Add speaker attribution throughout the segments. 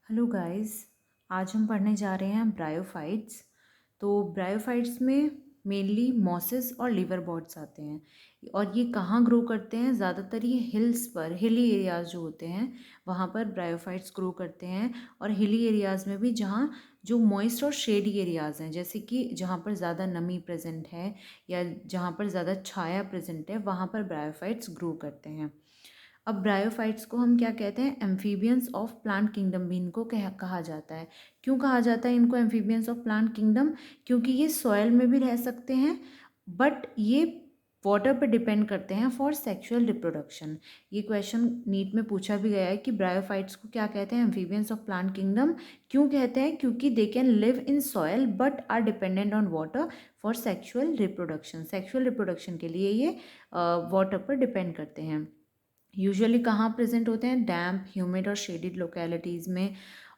Speaker 1: Hello guys. आज हम पढ़ने जा रहे हैं ब्रायोफाइट्स। तो ब्रायोफाइट्स में मेनली मॉसेस और लिवरबॉट्स आते हैं और ये कहाँ ग्रो करते हैं? ज़्यादातर ये हिल्स पर, हिली एरियाज़ जो होते हैं वहाँ पर ब्रायोफाइट्स ग्रो करते हैं। और हिली एरियाज़ में भी जहाँ जो मॉइस्ट और शेडी एरियाज़ हैं, जैसे कि जहाँ पर ज़्यादा नमी प्रेजेंट है या जहाँ पर ज़्यादा छाया प्रेजेंट है, वहाँ पर ब्रायोफाइट्स ग्रो करते हैं। अब ब्रायोफाइट्स को हम क्या कहते हैं? एम्फीबियंस ऑफ प्लांट किंगडम भी इनको कहा जाता है। क्यों कहा जाता है इनको एम्फीबियंस ऑफ प्लांट किंगडम? क्योंकि ये सॉयल में भी रह सकते हैं, बट ये वाटर पर डिपेंड करते हैं फॉर सेक्सुअल रिप्रोडक्शन। ये क्वेश्चन नीट में पूछा भी गया है कि ब्रायोफाइट्स को क्या कहते हैं? Amphibians of plant kingdom. क्यों कहते हैं? क्योंकि they can live in soil but are dependent on water for sexual reproduction. Sexual reproduction के लिए ये वाटर पर डिपेंड करते हैं। यूजुअली कहाँ प्रेजेंट होते हैं? डैम्प, ह्यूमिड और शेडिड लोकेलिटीज़ में।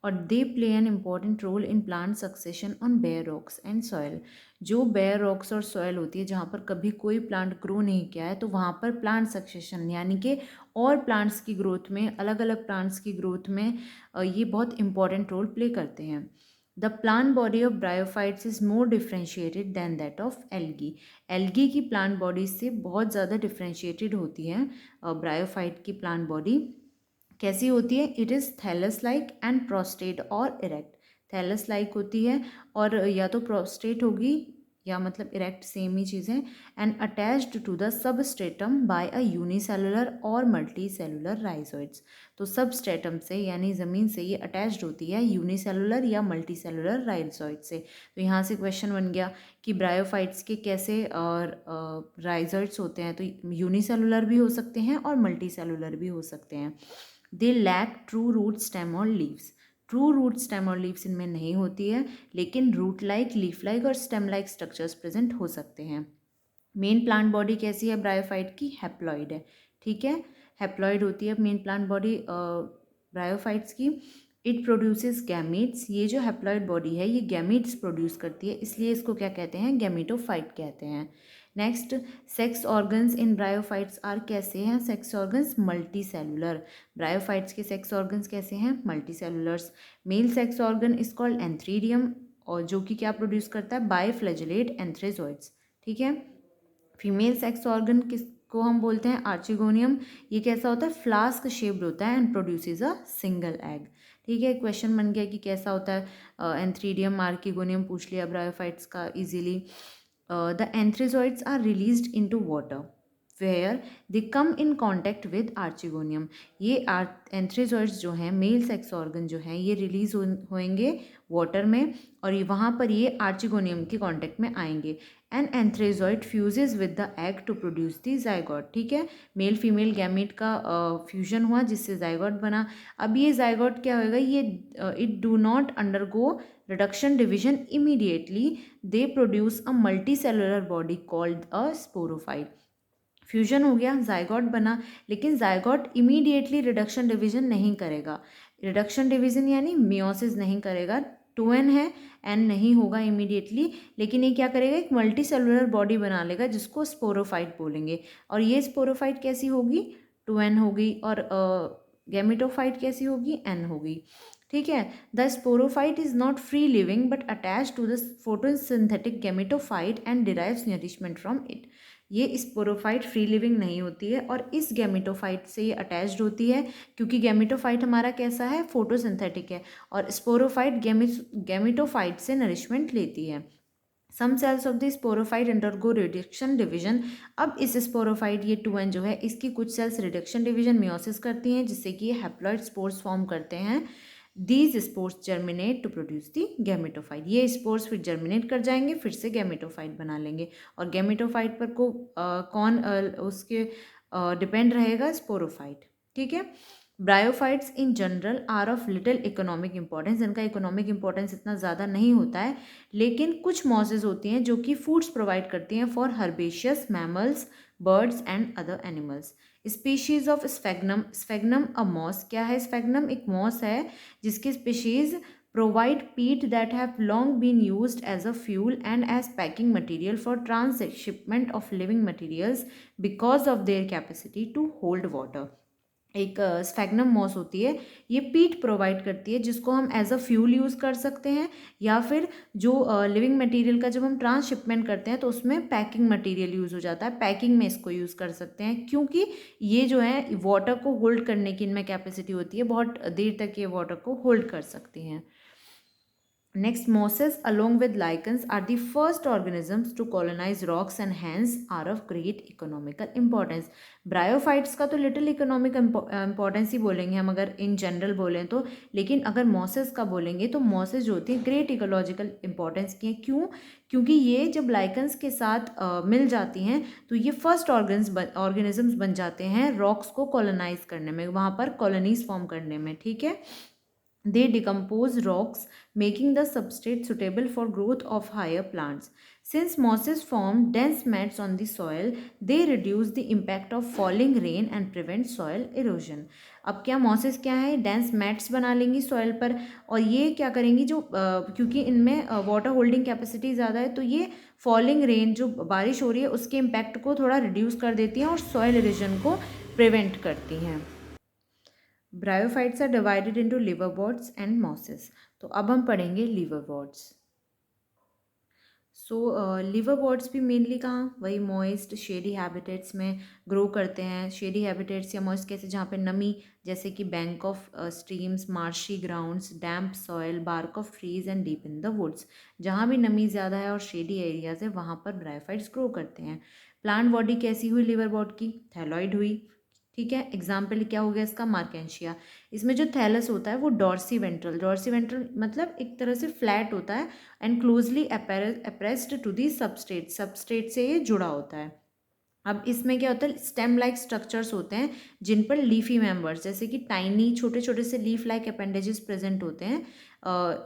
Speaker 1: और they play an important role in plant succession on bare rocks and soil. जो बेयर रॉक्स और सॉयल होती है जहाँ पर कभी कोई प्लांट ग्रो नहीं किया है, तो वहाँ पर प्लांट सक्सेशन यानी कि और प्लांट्स की ग्रोथ में, अलग अलग प्लांट्स की ग्रोथ में ये बहुत इंपॉर्टेंट रोल प्ले करते हैं। The plant body of bryophytes is more differentiated than that of algae. Algae की प्लांट बॉडी से बहुत ज़्यादा डिफ्रेंशिएटेड होती है ब्रायोफाइट की प्लांट बॉडी। कैसी होती है? It is thallus like and prostrate और इरेक्ट। थैलस लाइक होती है और या तो प्रोस्टेट होगी या मतलब इरेक्ट, सेम ही चीज़ है। And attached to the substratum by a unicellular और मल्टी सेलुलर राइजोइड्स। तो सबस्ट्रेटम से यानी ज़मीन से ये अटैच्ड होती है यूनिसेलुलर या मल्टी सेलुलर राइजोइड से। तो यहाँ से क्वेश्चन बन गया कि ब्रायोफाइट्स के कैसे और राइजोइड्स होते हैं? तो यूनिसेलुलर भी हो सकते हैं और मल्टी सेलुलर भी हो सकते हैं। They lack true root stem और लीव्स। ट्रू रूट स्टेम और लीव्स इनमें नहीं होती है, लेकिन रूट लाइक, लीफ लाइक और स्टेम लाइक स्ट्रक्चर्स प्रेजेंट हो सकते हैं। मेन प्लांट बॉडी कैसी है ब्रायोफाइट की? हैप्लॉइड है। ठीक है, हैप्लॉइड होती है मेन प्लांट बॉडी ब्रायोफाइट्स की। It produces gametes. ये जो हैप्लॉइड बॉडी है ये गैमीट्स प्रोड्यूस करती है, इसलिए इसको क्या कहते हैं? गैमीटोफाइट कहते हैं। Next, sex organs in bryophytes are कैसे हैं? Sex organs multicellular. Bryophytes के सेक्स ऑर्गन्स कैसे हैं? Multicellulars. Male sex organ is called antheridium, और जो कि क्या प्रोड्यूस करता है? बायफ्लैजिलेट एंथ्रेजोइड्स। ठीक है। फीमेल सेक्स ऑर्गन किसको हम बोलते हैं? आर्चिगोनियम। ये कैसा होता है? फ्लास्क शेप्ड होता है and produces a single egg. ठीक है, क्वेश्चन बन गया कि कैसा होता है? एंथ्रीडियम, आर्किगोनियम पूछ लिया ब्रायोफाइट्स का easily. The antherozoids are released into water where they come in contact with archegonium. ये एंथ्रेजोइड्स जो हैं, मेल सेक्स ऑर्गन जो हैं, ये रिलीज होंगे वाटर में और ये वहाँ पर ये आर्चिगोनियम के कॉन्टैक्ट में आएंगे। An antherozoid fuses with the egg to produce the zygote. ठीक है, मेल फीमेल गैमीट का फ्यूजन हुआ जिससे जाइगोट बना। अब ये जाइगोट क्या होगा? ये it do not undergo reduction division immediately, they produce a multi cellular body called a sporophyte. Fusion हो गया, जाइगोट बना, लेकिन जाइगोट इमीडिएटली रिडक्शन डिवीजन नहीं करेगा। रिडक्शन डिवीजन यानी मियोसिस नहीं करेगा। 2n है, n नहीं होगा इमीडिएटली, लेकिन ये क्या करेगा? एक मल्टी सेलुलर बॉडी बना लेगा जिसको स्पोरोफाइट बोलेंगे। और ये स्पोरोफाइट कैसी होगी? 2n होगी। और गैमेटोफाइट कैसी होगी? n होगी। ठीक है, the sporophyte is not free living but attach to the photosynthetic gametophyte and derives nourishment from it. ये स्पोरोफाइट फ्री लिविंग नहीं होती है और इस गैमेटोफाइट से ये अटैच्ड होती है, क्योंकि गैमेटोफाइट हमारा कैसा है? फोटोसिंथेटिक है, और स्पोरोफाइट गैमेटोफाइट से नरिशमेंट लेती है। Some cells of the sporophyte undergo reduction division. अब इस स्पोरोफाइट ये 2n जो है, इसकी कुछ सेल्स रिडक्शन डिवीजन मियोसिस करती हैं जिससे कि ये हैप्लॉइड स्पोर्स फॉर्म करते हैं। These spores germinate to produce the gametophyte. ये स्पोर्स फिर जर्मिनेट कर जाएंगे, फिर से गैमेटोफाइट बना लेंगे। और गैमेटोफाइट पर कौन उसके डिपेंड रहेगा? स्पोरोफाइट। ठीक है। Bryophytes in general R of little economic importance. इनका इकोनॉमिक इंपॉर्टेंस इतना ज़्यादा नहीं होता है, लेकिन कुछ मॉसेज होती हैं जो कि फूड्स प्रोवाइड करती हैं for herbaceous mammals, birds and other animals. Species of sphagnum. Sphagnum a moss. क्या है स्फेगनम? एक मॉस है जिसकी species provide peat that have long been used as a fuel and as packing material for transshipment of living materials because of their capacity to hold water. एक sphagnum moss होती है, ये पीट provide करती है जिसको हम एज अ फ्यूल यूज़ कर सकते हैं, या फिर जो लिविंग मटेरियल का जब हम ट्रांसशिपमेंट करते हैं तो उसमें पैकिंग मटेरियल यूज़ हो जाता है, पैकिंग में इसको यूज़ कर सकते हैं, क्योंकि ये जो है वाटर को होल्ड करने की इनमें कैपेसिटी होती है, बहुत देर तक ये वाटर को होल्ड कर सकती हैं। Next, mosses along with lichens are the first organisms to colonize rocks and hence are of great economical importance. Bryophytes का तो लिटिल इकोनॉमिक इम्पोर्टेंस ही बोलेंगे हम अगर इन जनरल बोलें तो, लेकिन अगर मॉसेस का बोलेंगे तो मॉसेस जो होती है ग्रेट इकोलॉजिकल इंपॉर्टेंस की हैं। क्यों? क्योंकि ये जब लाइकन्स के साथ मिल जाती हैं तो ये फर्स्ट ऑर्गेनिजम्स बन जाते हैं रॉक्स को कॉलोनाइज करने में, वहाँ पर कॉलोनीज फॉर्म करने में। ठीक है, they decompose rocks, making the substrate suitable for growth of higher plants. Since mosses form dense mats on the soil, they reduce the impact of falling rain and prevent soil erosion. अब क्या mosses क्या है, dense mats बना लेंगी soil पर, और ये क्या करेंगी जो क्योंकि इनमें वाटर होल्डिंग कैपेसिटी ज़्यादा है तो ये फॉलिंग रेन जो बारिश हो रही है उसके इम्पैक्ट को थोड़ा रिड्यूस कर देती हैं और सॉइल इरोजन को प्रिवेंट करती हैं। Bryophytes are divided into liverworts and mosses. तो अब हम पढ़ेंगे लिवरवर्ट्स। सो लिवरवर्ट्स भी मेनली कहाँ, वही मॉइस्ट शेडी हैबिटेट्स में ग्रो करते हैं। शेडी हैबिटेट्स या मॉइस्ट कैसे, जहाँ पे नमी, जैसे कि bank of streams, marshy grounds, damp soil, bark of trees and deep in the woods. जहाँ भी नमी ज़्यादा है और शेडी एरियाज है वहाँ पर ब्रायोफाइट्स ग्रो करते हैं। प्लांट बॉडी कैसी हुई लिवरवर्ट की, थैलॉइड हुई। ठीक है, एग्जाम्पल क्या हो गया इसका, मार्केंशिया। इसमें जो थैलस होता है वो डॉर्सी वेंट्रल, डॉर्सी वेंट्रल मतलब एक तरह से फ्लैट होता है and closely appressed to the substrate, substrate से ये जुड़ा होता है। अब इसमें क्या होता है, स्टेम लाइक स्ट्रक्चर्स होते हैं जिन पर लीफी मेंबर्स जैसे कि टाइनी छोटे छोटे से लीफ लाइक अपेंडेजेस प्रेजेंट होते हैं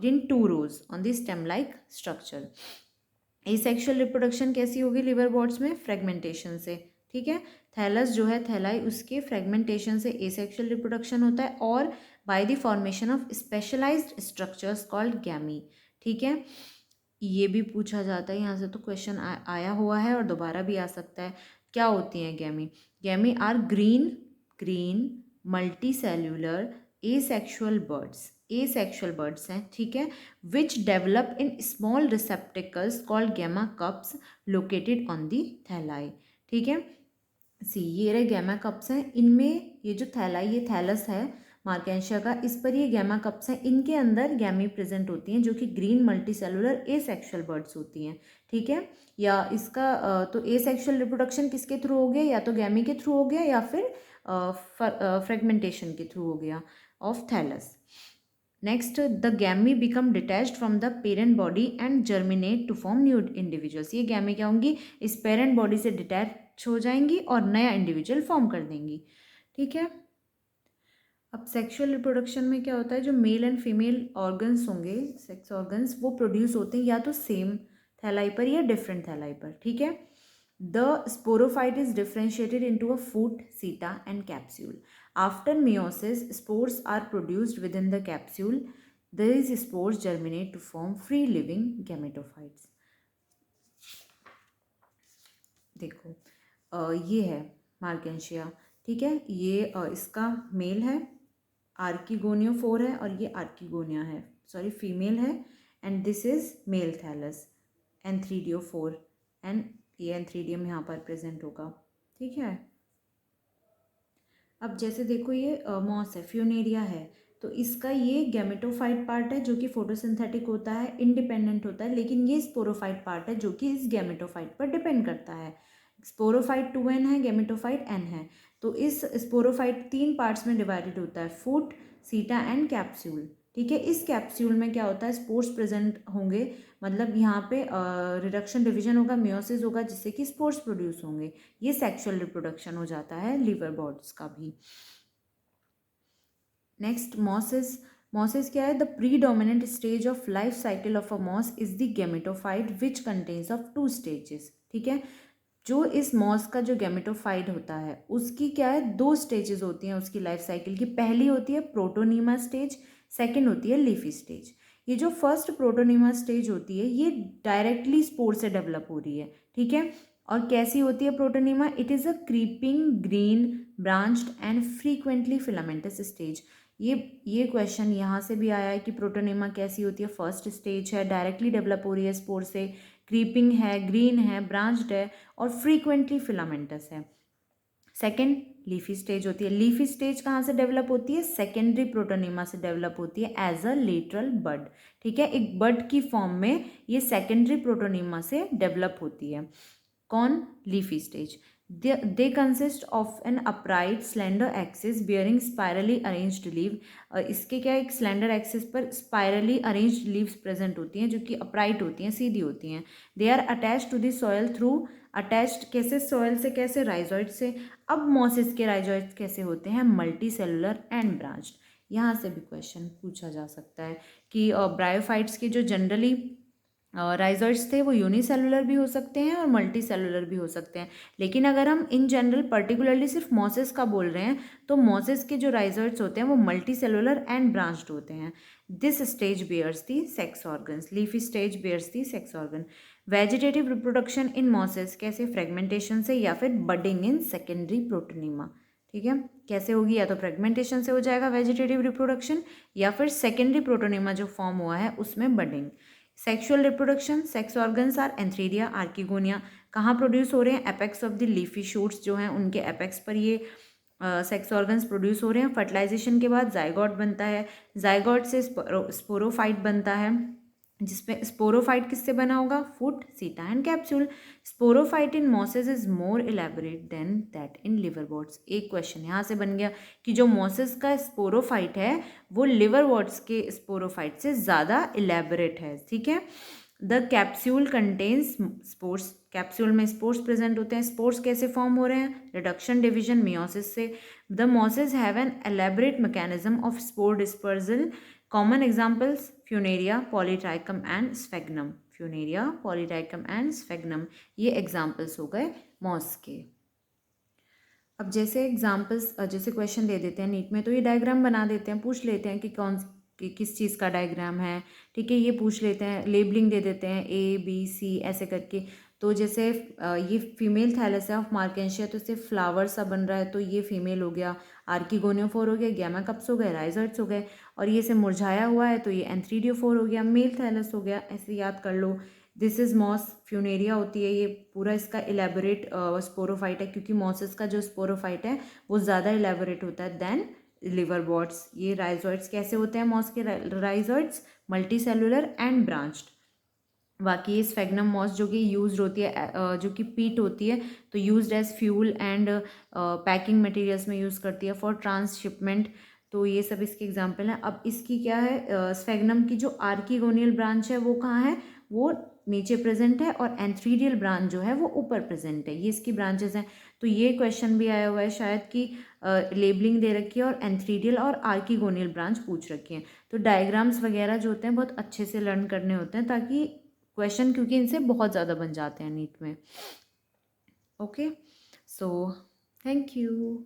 Speaker 1: इन 2 rows on the stem like structure. Asexual reproduction कैसी होगी लिवरवर्ट्स में, फ्रेगमेंटेशन से। ठीक है, थैलस जो है थैलाई उसके फ्रेगमेंटेशन से एसेक्सुअल रिप्रोडक्शन होता है और by the formation of specialised structures called gemmae. ठीक है, ये भी पूछा जाता है यहाँ से, तो क्वेश्चन आया हुआ है और दोबारा भी आ सकता है। क्या होती हैं gemmae? Gemmae are green multicellular asexual buds, asexual buds हैं। ठीक है, which develop in small receptacles called gemma cups located on the thalli. ठीक है, सी ये रहे गैमा कप्स हैं, इनमें ये जो थैलाई, ये थैलस है मार्केंशिया का, इस पर ये गैमा कप्स हैं, इनके अंदर गैमी प्रेजेंट होती हैं जो कि green multi cellular asexual birds होती हैं। ठीक है, या इसका तो एसेक्सुअल रिप्रोडक्शन किसके थ्रू हो गया, या तो गैमी के थ्रू हो गया या फिर फ्रेगमेंटेशन के थ्रू हो गया of thallus. Next, the gemmae become detached from the parent body and germinate to form new individuals. ये गैमी क्या होंगी, इस पेरेंट बॉडी से डिटैच हो जाएंगी और नया इंडिविजुअल फॉर्म कर देंगी। ठीक है, अब सेक्सुअल रिप्रोडक्शन में क्या होता है, जो मेल एंड फीमेल ऑर्गन्स होंगे, सेक्स ऑर्गन्स, वो प्रोड्यूस होते हैं या तो सेम थैलाई पर या डिफरेंट थैलाई पर। ठीक है, the sporophyte is differentiated into a foot, seta and capsule. After meiosis, spores are produced within the capsule. These spores germinate to form free living gametophytes. देखो ये है मार्केंशिया। ठीक है, ये इसका मेल है, आर्किगोनियोफोर है, और ये आर्किगोनिया है, सॉरी फीमेल है, and this is male thallus antheridiophore, and ये एंथ्रीडियम यहाँ पर प्रेजेंट होगा। ठीक है, अब जैसे देखो ये मॉस है, फ्यूनेरिया है, तो इसका ये गैमेटोफाइट पार्ट है जो कि फोटोसिंथेटिक होता है, इंडिपेंडेंट होता है, लेकिन ये स्पोरोफाइट पार्ट है जो कि इस गैमेटोफाइट पर डिपेंड करता है। स्पोरोफाइट 2n है, गैमेटोफाइट n है। तो इस स्पोरोफाइट 3 पार्ट्स में डिवाइडेड होता है, फूट, सीटा एंड कैप्सूल। ठीक है, इस कैप्सूल में क्या होता है, स्पोर्स प्रेजेंट होंगे, मतलब यहाँ पे रिडक्शन डिवीजन होगा, मियोसिस होगा, जिससे कि स्पोर्स प्रोड्यूस होंगे। ये सेक्सुअल रिप्रोडक्शन हो जाता है लिवर बर्ड्स का भी। Next, mosses. मॉसेस क्या है, the predominant stage of life cycle of a moss is the gametophyte which contains of 2 stages. ठीक है, जो इस मॉस का जो गैमेटोफाइट होता है उसकी क्या है, 2 स्टेजेस होती हैं उसकी लाइफ साइकिल की। पहली होती है प्रोटोनीमा स्टेज, सेकेंड होती है लीफी स्टेज। ये जो फर्स्ट प्रोटोनीमा स्टेज होती है ये डायरेक्टली स्पोर से डेवलप हो रही है। ठीक है, और कैसी होती है protonema, it is a creeping green branched and frequently filamentous stage. ये क्वेश्चन यहाँ से भी आया है कि प्रोटोनेमा कैसी होती है, फर्स्ट स्टेज है, डायरेक्टली डेवलप हो रही है स्पोर से, क्रीपिंग है, ग्रीन है, ब्रांच्ड है और फ्रीक्वेंटली फिलामेंटस है। सेकेंड लीफी स्टेज होती है। लीफी स्टेज कहाँ से डेवलप होती है, सेकेंडरी प्रोटोनेमा से डेवलप होती है एज अ लेटरल बड। ठीक है, एक बड की फॉर्म में ये सेकेंडरी प्रोटोनेमा से डेवलप होती है। कौन, leafy stage. They consist of an upright slender axis bearing spirally arranged leave. इसके क्या, एक स्लेंडर एक्सिस पर स्पायरली अरेंज्ड लीव्स प्रेजेंट होती हैं जो कि अपराइट होती हैं, सीधी होती हैं। They are attached to the soil through, attached कैसे, सॉयल से कैसे, राइजोइड से। अब मॉसिस के राइजोइड्स कैसे होते हैं, मल्टी सेलुलर एंड ब्रांच्ड। यहाँ से भी क्वेश्चन पूछा जा सकता है कि ब्रायोफाइट्स के जो जनरली राइजोइड्स थे वो यूनिसेलुलर भी हो सकते हैं और मल्टी सेलुलर भी हो सकते हैं, लेकिन अगर हम इन जनरल पर्टिकुलरली सिर्फ मॉसिस का बोल रहे हैं तो मॉसिस के जो राइजोइड्स होते हैं वो मल्टी सेलुलर एंड ब्रांच्ड होते हैं। This stage bears the sex organs, leafy stage bears the sex organ. Vegetative reproduction in mosses कैसे, फ्रेगमेंटेशन से या फिर बडिंग इन सेकेंडरी प्रोटोनेमा। ठीक है, कैसे होगी, या तो फ्रेगमेंटेशन से हो जाएगा वेजिटेटिव रिप्रोडक्शन या फिर सेकेंडरी प्रोटोनेमा जो फॉर्म हुआ है उसमें budding. Sexual reproduction, sex organs are antheridia, archegonia. कहाँ प्रोड्यूस हो रहे हैं, apex of the leafy shoots जो हैं उनके एपेक्स पर ये सेक्स ऑर्गन्स प्रोड्यूस हो रहे हैं। फर्टिलाइजेशन के बाद जाइगोट बनता है, जाइगोट से स्पोरोफाइट बनता है, जिसमें स्पोरोफाइट किससे बना होगा, foot, seta and capsule. Sporophyte in mosses is more elaborate than that in liverworts. एक क्वेश्चन यहाँ से बन गया कि जो मॉसेस का स्पोरोफाइट है वो लिवरवॉर्ट्स के स्पोरोफाइट से ज़्यादा इलेबोरेट है। ठीक है, the capsule contains spores, capsule में स्पोर्स प्रेजेंट होते हैं। स्पोर्स कैसे फॉर्म हो रहे हैं, रिडक्शन, डिवीजन, मियोसिस से। The mosses have an elaborate mechanism of spore dispersal. Common examples, Funaria, Polytrichum and स्फेग्नम। Funaria, Polytrichum and स्फेग्नम, ये एग्जाम्पल्स हो गए मॉस के। अब जैसे एग्जाम्पल्स, जैसे क्वेश्चन दे देते हैं नीट में तो ये डायग्राम बना देते हैं, पूछ लेते हैं कि किस चीज़ का डायग्राम है। ठीक है, ये पूछ लेते हैं, लेबलिंग दे देते हैं ABC ऐसे करके। तो जैसे ये फीमेल थैलेसा ऑफ मार्केंशिया, तो इससे फ्लावर सा बन रहा है तो ये फीमेल हो गया, आर्किगोनियोफोर हो गया, गैमा कप्स हो गए, राइजर्ट्स हो गए, और ये से मुरझाया हुआ है तो ये एंथ्रीडियोफोर हो गया, मेल थैलस हो गया। ऐसे याद कर लो। दिस इज मॉस, फ्यूनेरिया होती है, ये पूरा इसका इलेबोरेट स्पोरोफाइट है क्योंकि मॉसेस का जो स्पोरोफाइट है वो ज़्यादा इलेबोरेट होता है देन लिवरवॉर्ट्स। ये राइजोइड्स कैसे होते हैं, मॉस के rhizoids multi cellular and branched. बाकी ये स्फेग्नम मॉस जो कि यूज होती है, जो कि पीट होती है तो used as fuel and packing materials में यूज़ करती है फॉर ट्रांसशिपमेंट। तो ये सब इसके एग्जांपल हैं। अब इसकी क्या है, स्फेग्नम की जो आर्किगोनियल ब्रांच है वो कहाँ है, वो नीचे प्रेजेंट है, और एंथ्रीडियल ब्रांच जो है वो ऊपर प्रेजेंट है, ये इसकी ब्रांचेस हैं। तो ये क्वेश्चन भी आया हुआ है शायद कि लेबलिंग दे रखी है और एंथ्रीडियल और आर्किगोनियल ब्रांच पूछ रखी है। तो डायग्राम्स वगैरह जो होते हैं बहुत अच्छे से लर्न करने होते हैं ताकि क्वेश्चन, क्योंकि इनसे बहुत ज़्यादा बन जाते हैं नीट में। Okay, so thank you.